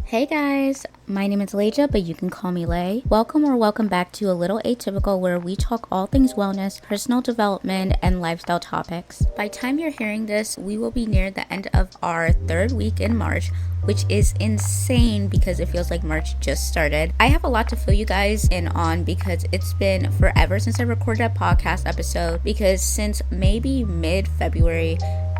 Hey guys, my name is Leja, but you can call me Lay. Welcome back to A Little Atypical, where we talk all things wellness, personal development, and lifestyle topics. By the time you're hearing this, we will be near the end of our third week in March, which is insane because it feels like March just started. I have a lot to fill you guys in on because it's been forever since I recorded a podcast episode, because since maybe mid-February,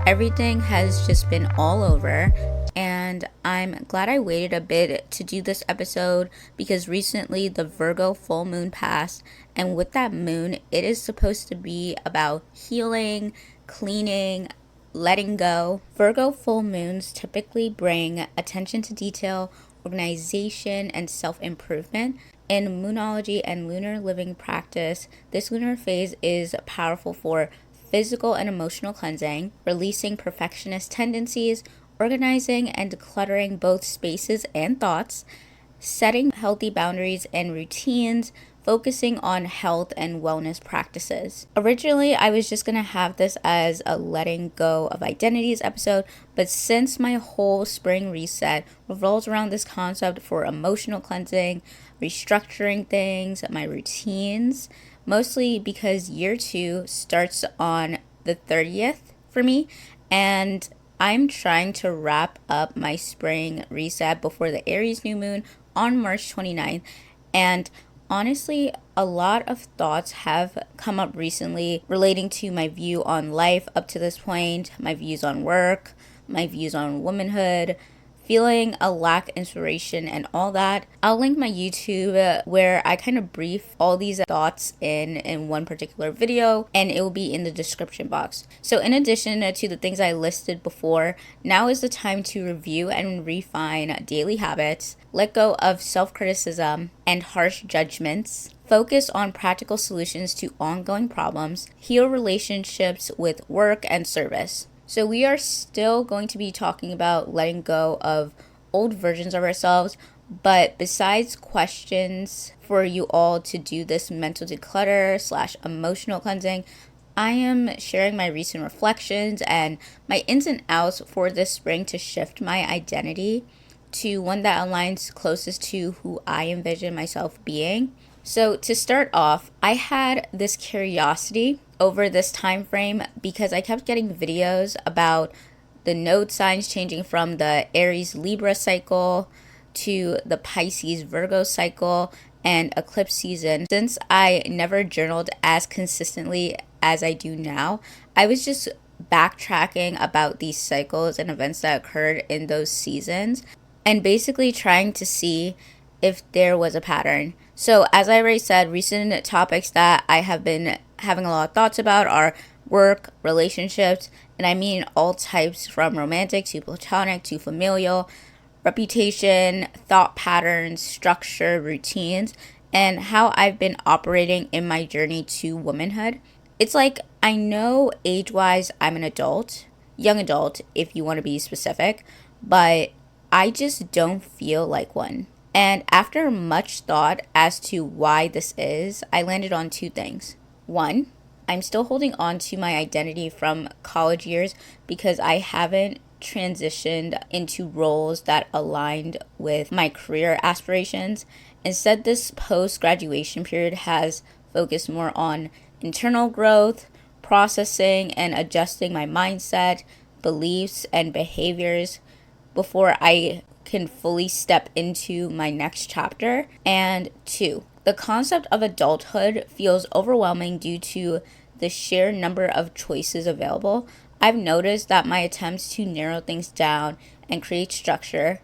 everything has just been all over. And I'm glad I waited a bit to do this episode because recently the Virgo full moon passed, and with that moon, it is supposed to be about healing, cleaning, letting go. Virgo full moons typically bring attention to detail, organization, and self-improvement. In moonology and lunar living practice, this lunar phase is powerful for physical and emotional cleansing, releasing perfectionist tendencies, organizing and decluttering both spaces and thoughts, setting healthy boundaries and routines, focusing on health and wellness practices. Originally, I was just going to have this as a letting go of identities episode, but since my whole spring reset revolves around this concept for emotional cleansing, restructuring things, my routines, mostly because year 2 starts on the 30th for me, and I'm trying to wrap up my spring reset before the Aries new moon on March 29th. And honestly, a lot of thoughts have come up recently relating to my view on life up to this point, my views on work, my views on womanhood, feeling a lack of inspiration and all that. I'll link my YouTube where I kind of brief all these thoughts in one particular video, and it will be in the description box. So in addition to the things I listed before, now is the time to review and refine daily habits, let go of self-criticism and harsh judgments, focus on practical solutions to ongoing problems, heal relationships with work and service. So we are still going to be talking about letting go of old versions of ourselves, but besides questions for you all to do this mental declutter / emotional cleansing, I am sharing my recent reflections and my ins and outs for this spring to shift my identity to one that aligns closest to who I envision myself being. So to start off, I had this curiosity over this time frame because I kept getting videos about the node signs changing from the Aries Libra cycle to the Pisces Virgo cycle and eclipse season. Since I never journaled as consistently as I do now, I was just backtracking about these cycles and events that occurred in those seasons and basically trying to see if there was a pattern. So as I already said, recent topics that I have been having a lot of thoughts about are work, relationships, and I mean all types from romantic to platonic to familial, reputation, thought patterns, structure, routines, and how I've been operating in my journey to womanhood. It's like I know age-wise I'm an adult, young adult if you want to be specific, but I just don't feel like one. And after much thought as to why this is, I landed on two things. One, I'm still holding on to my identity from college years because I haven't transitioned into roles that aligned with my career aspirations. Instead, this post-graduation period has focused more on internal growth, processing, and adjusting my mindset, beliefs, and behaviors before I can fully step into my next chapter. And two, the concept of adulthood feels overwhelming due to the sheer number of choices available. I've noticed that my attempts to narrow things down and create structure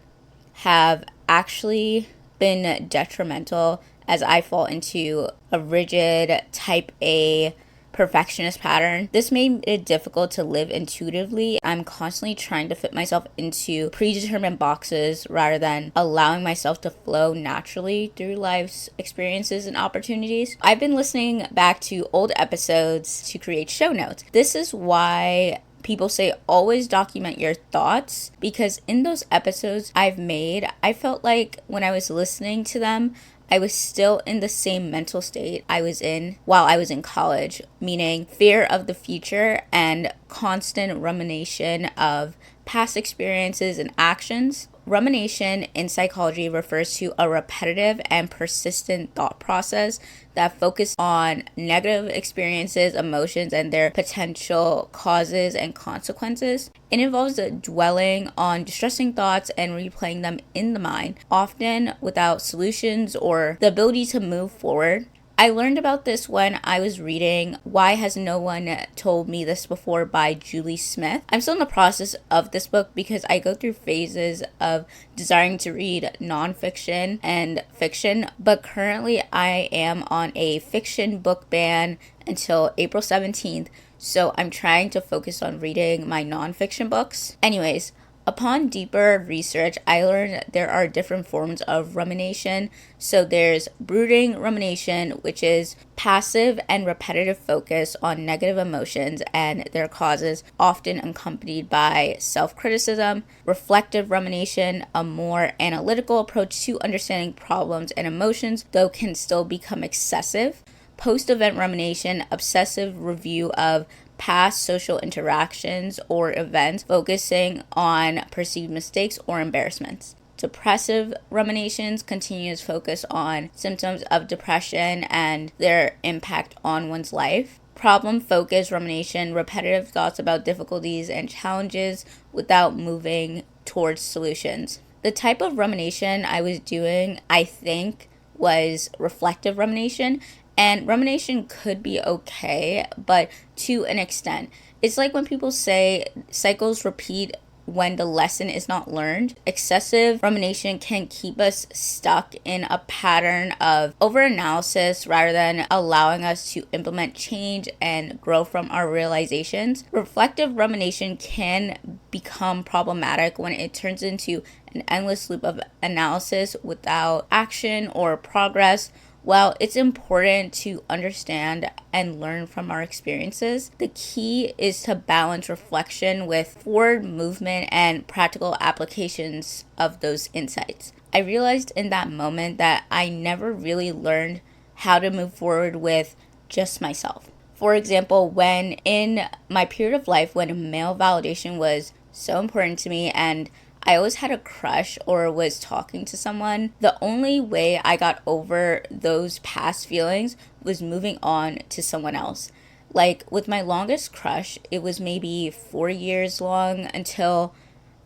have actually been detrimental as I fall into a rigid type A perfectionist pattern. This made it difficult to live intuitively. I'm constantly trying to fit myself into predetermined boxes rather than allowing myself to flow naturally through life's experiences and opportunities. I've been listening back to old episodes to create show notes. This is why people say always document your thoughts, because in those episodes I've made, I felt like when I was listening to them, I was still in the same mental state I was in while I was in college, meaning fear of the future and constant rumination of past experiences and actions. Rumination in psychology refers to a repetitive and persistent thought process that focuses on negative experiences, emotions, and their potential causes and consequences. It involves dwelling on distressing thoughts and replaying them in the mind, often without solutions or the ability to move forward. I learned about this when I was reading Why Has No One Told Me This Before by Julie Smith. I'm still in the process of this book because I go through phases of desiring to read nonfiction and fiction, but currently I am on a fiction book ban until April 17th, so I'm trying to focus on reading my nonfiction books. Anyways, upon deeper research, I learned there are different forms of rumination. So there's brooding rumination, which is passive and repetitive focus on negative emotions and their causes, often accompanied by self-criticism. Reflective rumination, a more analytical approach to understanding problems and emotions, though can still become excessive. Post-event rumination, obsessive review of past social interactions or events, focusing on perceived mistakes or embarrassments. Depressive ruminations, continuous focus on symptoms of depression and their impact on one's life. Problem-focused rumination, repetitive thoughts about difficulties and challenges without moving towards solutions. The type of rumination I was doing, I think, was reflective rumination. And rumination could be okay, but to an extent. It's like when people say cycles repeat when the lesson is not learned. Excessive rumination can keep us stuck in a pattern of overanalysis rather than allowing us to implement change and grow from our realizations. Reflective rumination can become problematic when it turns into an endless loop of analysis without action or progress. While it's important to understand and learn from our experiences, the key is to balance reflection with forward movement and practical applications of those insights. I realized in that moment that I never really learned how to move forward with just myself. For example, when in my period of life when male validation was so important to me and I always had a crush or was talking to someone, the only way I got over those past feelings was moving on to someone else. Like with my longest crush, it was maybe 4 years long until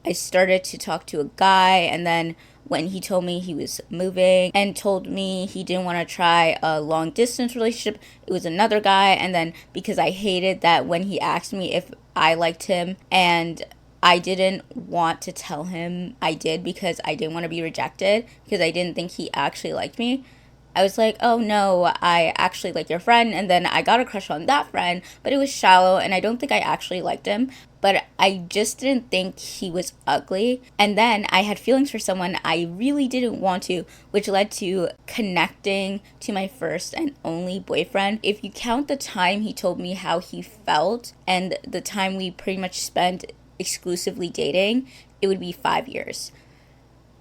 I started to talk to a guy, and then when he told me he was moving and told me he didn't want to try a long distance relationship, it was another guy. And then because I hated that when he asked me if I liked him and I didn't want to tell him I did because I didn't want to be rejected because I didn't think he actually liked me. I was like, oh no, I actually like your friend. And then I got a crush on that friend, but it was shallow and I don't think I actually liked him. But I just didn't think he was ugly. And then I had feelings for someone I really didn't want to, which led to connecting to my first and only boyfriend. If you count the time he told me how he felt and the time we pretty much spent exclusively dating, it would be 5 years.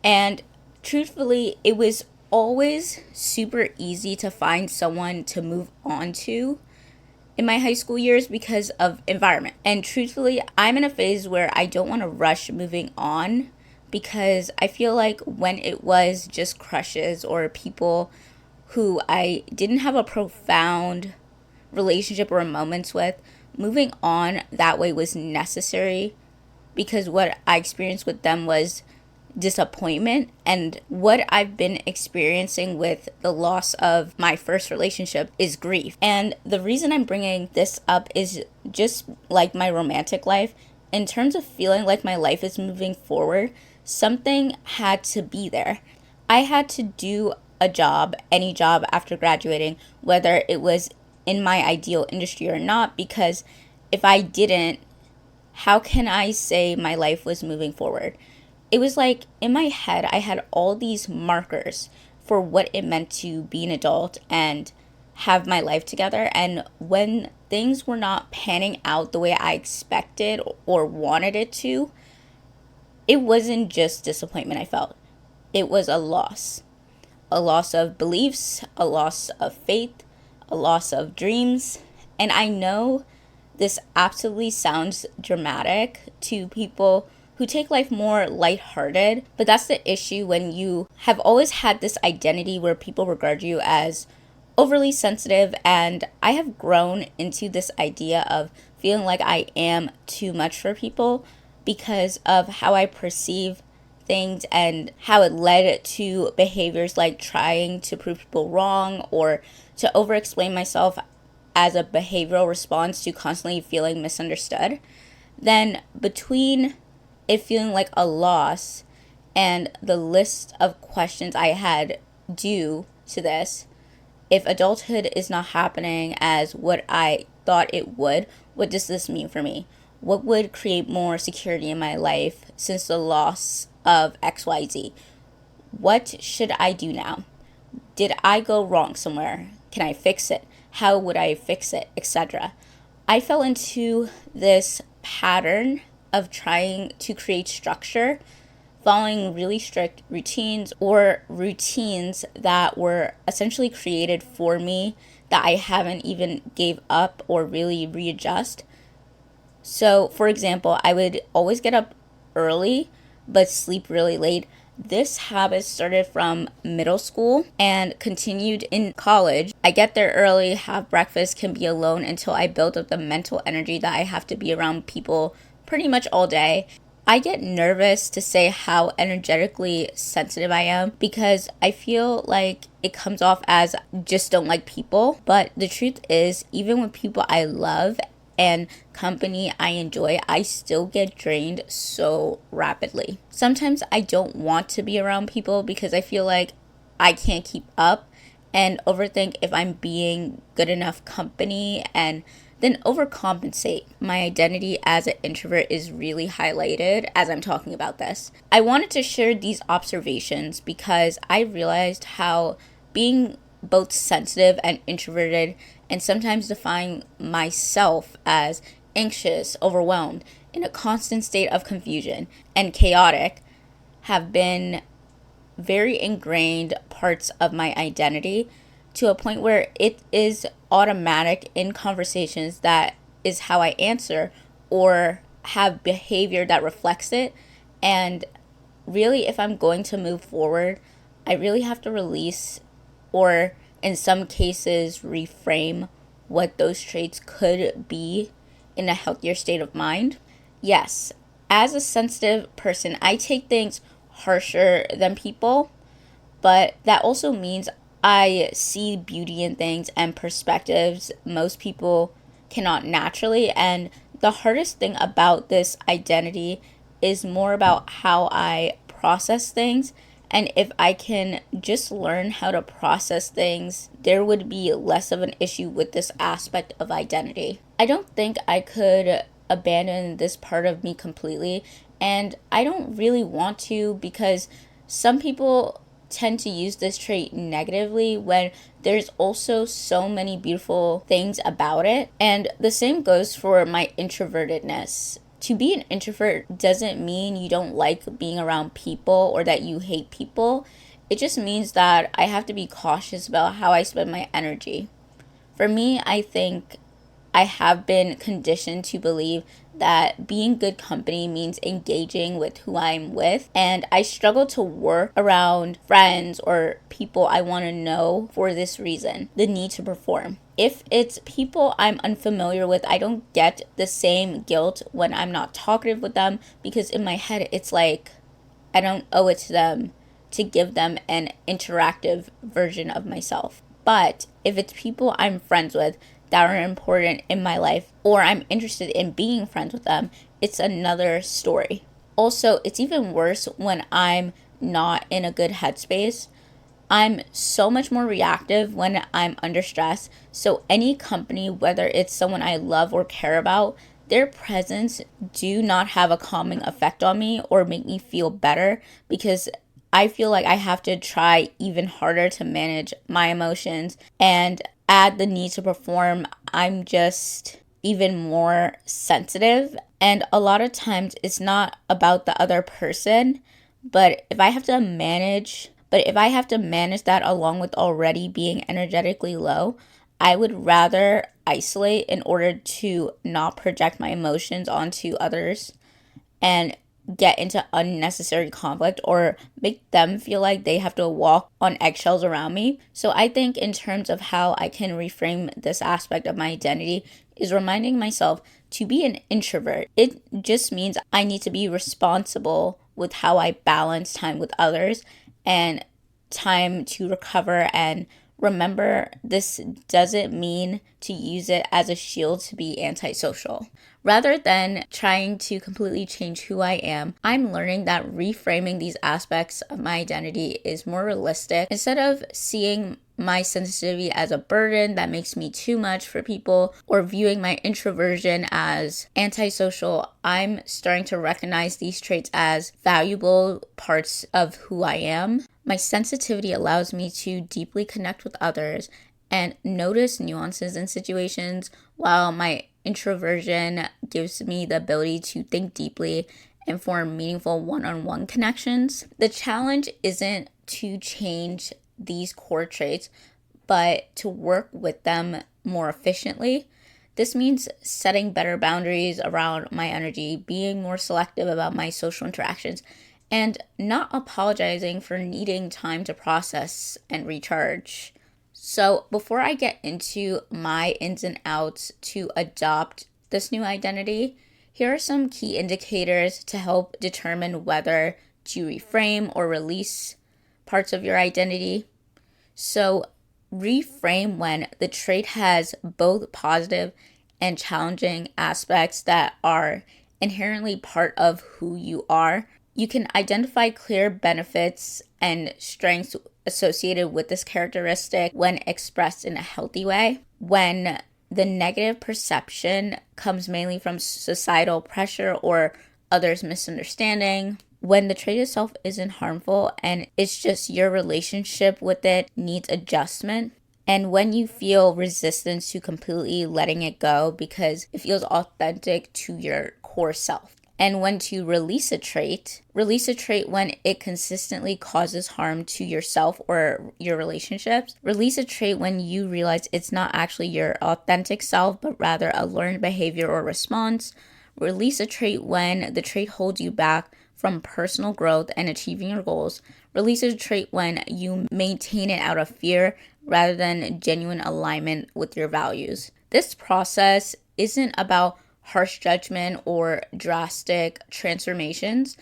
And truthfully, it was always super easy to find someone to move on to in my high school years because of environment. And truthfully, I'm in a phase where I don't want to rush moving on because I feel like when it was just crushes or people who I didn't have a profound relationship or moments with, moving on that way was necessary because what I experienced with them was disappointment, and what I've been experiencing with the loss of my first relationship is grief. And the reason I'm bringing this up is just like my romantic life. In terms of feeling like my life is moving forward, something had to be there. I had to do a job, any job after graduating, whether it was in my ideal industry or not, because if I didn't, how can I say my life was moving forward? It was like in my head, I had all these markers for what it meant to be an adult and have my life together. And when things were not panning out the way I expected or wanted it to, it wasn't just disappointment I felt. It was a loss of beliefs, a loss of faith, a loss of dreams. And I know this absolutely sounds dramatic to people who take life more lighthearted. But that's the issue when you have always had this identity where people regard you as overly sensitive. And I have grown into this idea of feeling like I am too much for people because of how I perceive things and how it led to behaviors like trying to prove people wrong or to over explain myself as a behavioral response to constantly feeling misunderstood. Then between it feeling like a loss and the list of questions I had due to this, if adulthood is not happening as what I thought it would, what does this mean for me? What would create more security in my life since the loss of XYZ? What should I do now? Did I go wrong somewhere? Can I fix it? How would I fix it? Etc. I fell into this pattern of trying to create structure, following really strict routines or routines that were essentially created for me that I haven't even gave up or really readjust. So, for example, I would always get up early but sleep really late. This habit started from middle school and continued in college. I get there early, have breakfast, can be alone until I build up the mental energy that I have to be around people pretty much all day. I get nervous to say how energetically sensitive I am because I feel like it comes off as just don't like people. But the truth is, even with people I love and company I enjoy, I still get drained so rapidly. Sometimes I don't want to be around people because I feel like I can't keep up and overthink if I'm being good enough company and then overcompensate. My identity as an introvert is really highlighted as I'm talking about this. I wanted to share these observations because I realized how being both sensitive and introverted and sometimes define myself as anxious, overwhelmed, in a constant state of confusion and chaotic have been very ingrained parts of my identity to a point where it is automatic in conversations that is how I answer or have behavior that reflects it. And really, if I'm going to move forward, I really have to release or in some cases reframe what those traits could be in a healthier state of mind. Yes, as a sensitive person, I take things harsher than people, but that also means I see beauty in things and perspectives most people cannot naturally. And the hardest thing about this identity is more about how I process things. And if I can just learn how to process things, there would be less of an issue with this aspect of identity. I don't think I could abandon this part of me completely, and I don't really want to because some people tend to use this trait negatively when there's also so many beautiful things about it. And the same goes for my introvertedness. To be an introvert doesn't mean you don't like being around people or that you hate people. It just means that I have to be cautious about how I spend my energy. For me, I think I have been conditioned to believe that being good company means engaging with who I'm with, and I struggle to work around friends or people I want to know for this reason, the need to perform. If it's people I'm unfamiliar with, I don't get the same guilt when I'm not talkative with them because in my head it's like I don't owe it to them to give them an interactive version of myself. But if it's people I'm friends with that are important in my life or I'm interested in being friends with them, it's another story. Also, it's even worse when I'm not in a good headspace. I'm so much more reactive when I'm under stress. So any company, whether it's someone I love or care about, their presence do not have a calming effect on me or make me feel better because I feel like I have to try even harder to manage my emotions and add the need to perform. I'm just even more sensitive. And a lot of times it's not about the other person, but if I have to manage that along with already being energetically low, I would rather isolate in order to not project my emotions onto others and get into unnecessary conflict or make them feel like they have to walk on eggshells around me. So I think in terms of how I can reframe this aspect of my identity is reminding myself to be an introvert. It just means I need to be responsible with how I balance time with others and time to recover. And remember, this doesn't mean to use it as a shield to be antisocial. Rather than trying to completely change who I am, I'm learning that reframing these aspects of my identity is more realistic. Instead of seeing my sensitivity as a burden that makes me too much for people or viewing my introversion as antisocial, I'm starting to recognize these traits as valuable parts of who I am. My sensitivity allows me to deeply connect with others and notice nuances in situations, while my introversion gives me the ability to think deeply and form meaningful one-on-one connections. The challenge isn't to change these core traits, but to work with them more efficiently. This means setting better boundaries around my energy, being more selective about my social interactions, and not apologizing for needing time to process and recharge. So before I get into my ins and outs to adopt this new identity, here are some key indicators to help determine whether to reframe or release parts of your identity. So reframe when the trait has both positive and challenging aspects that are inherently part of who you are. You can identify clear benefits and strengths associated with this characteristic when expressed in a healthy way. When the negative perception comes mainly from societal pressure or others' misunderstanding. When the trait itself isn't harmful and it's just your relationship with it needs adjustment. And when you feel resistance to completely letting it go because it feels authentic to your core self. And when to release a trait when it consistently causes harm to yourself or your relationships. Release a trait when you realize it's not actually your authentic self, but rather a learned behavior or response. Release a trait when the trait holds you back from personal growth and achieving your goals. Release a trait when you maintain it out of fear rather than genuine alignment with your values. This process isn't about harsh judgment or drastic transformations.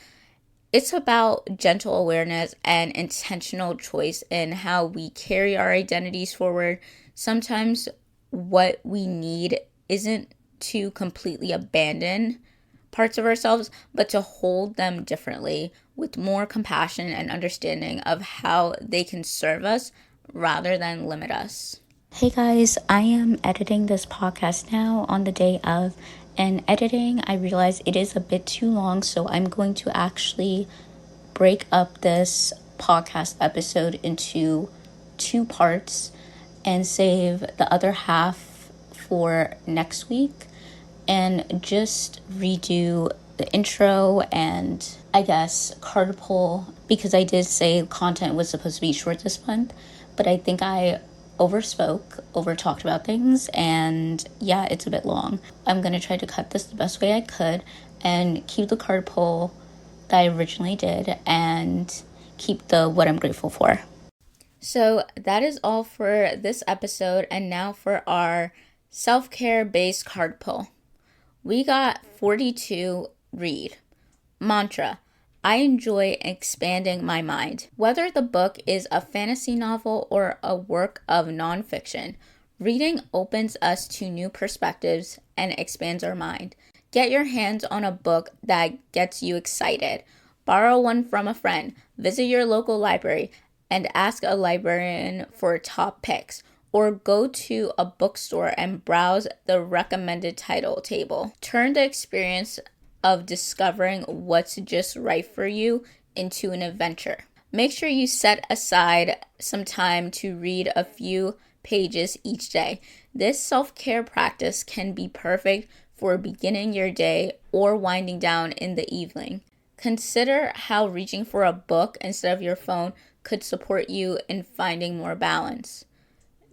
It's about gentle awareness and intentional choice in how we carry our identities forward. Sometimes what we need isn't to completely abandon parts of ourselves, but to hold them differently with more compassion and understanding of how they can serve us rather than limit us. Hey guys, I am editing this podcast now on the day of, and editing, I realize it is a bit too long, so I'm going to actually break up this podcast episode into 2 parts and save the other half for next week and just redo the intro and I guess card pull, because I did say content was supposed to be short this month, but I think I over talked about things, and yeah, it's a bit long. I'm gonna try to cut this the best way I could and keep the card pull that I originally did and keep the what I'm grateful for. So that is all for this episode, and now for our self-care based card pull. We got 42 read. Mantra: I enjoy expanding my mind. Whether the book is a fantasy novel or a work of nonfiction, reading opens us to new perspectives and expands our mind. Get your hands on a book that gets you excited. Borrow one from a friend. Visit your local library and ask a librarian for top picks. Or go to a bookstore and browse the recommended title table. Turn the experience of discovering what's just right for you into an adventure. Make sure you set aside some time to read a few pages each day. This self-care practice can be perfect for beginning your day or winding down in the evening. Consider how reaching for a book instead of your phone could support you in finding more balance.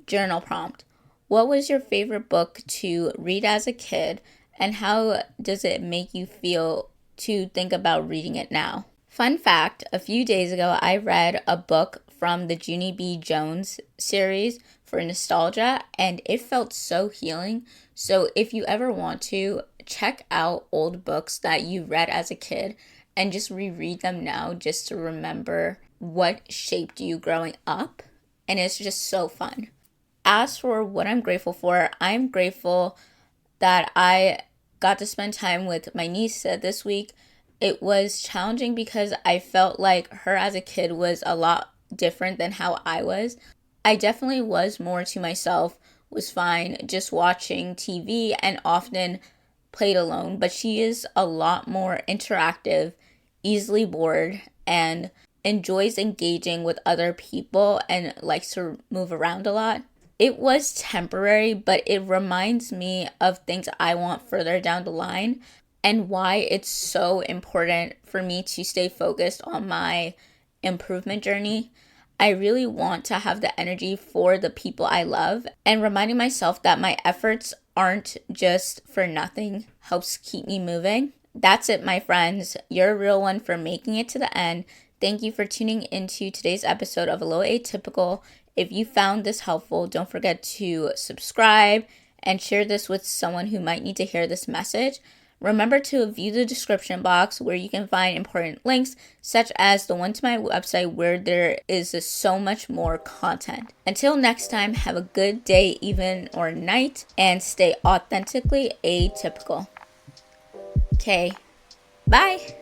Journal prompt: what was your favorite book to read as a kid, and how does it make you feel to think about reading it now. Fun fact, a few days ago, I read a book from the Junie B. Jones series for nostalgia, and it felt so healing. So if you ever want to, check out old books that you read as a kid and just reread them now just to remember what shaped you growing up. And it's just so fun. As for what I'm grateful for, I'm grateful that I got to spend time with my niece this week. It was challenging because I felt like her as a kid was a lot different than how I was. I definitely was more to myself, was fine just watching TV and often played alone, but she is a lot more interactive, easily bored, and enjoys engaging with other people and likes to move around a lot. It was temporary, but it reminds me of things I want further down the line and why it's so important for me to stay focused on my improvement journey. I really want to have the energy for the people I love, and reminding myself that my efforts aren't just for nothing helps keep me moving. That's it, my friends. You're a real one for making it to the end. Thank you for tuning into today's episode of A Little Atypical. If you found this helpful, don't forget to subscribe and share this with someone who might need to hear this message. Remember to view the description box where you can find important links, such as the one to my website where there is so much more content. Until next time, have a good day, evening, or night, and stay authentically atypical. Okay, bye.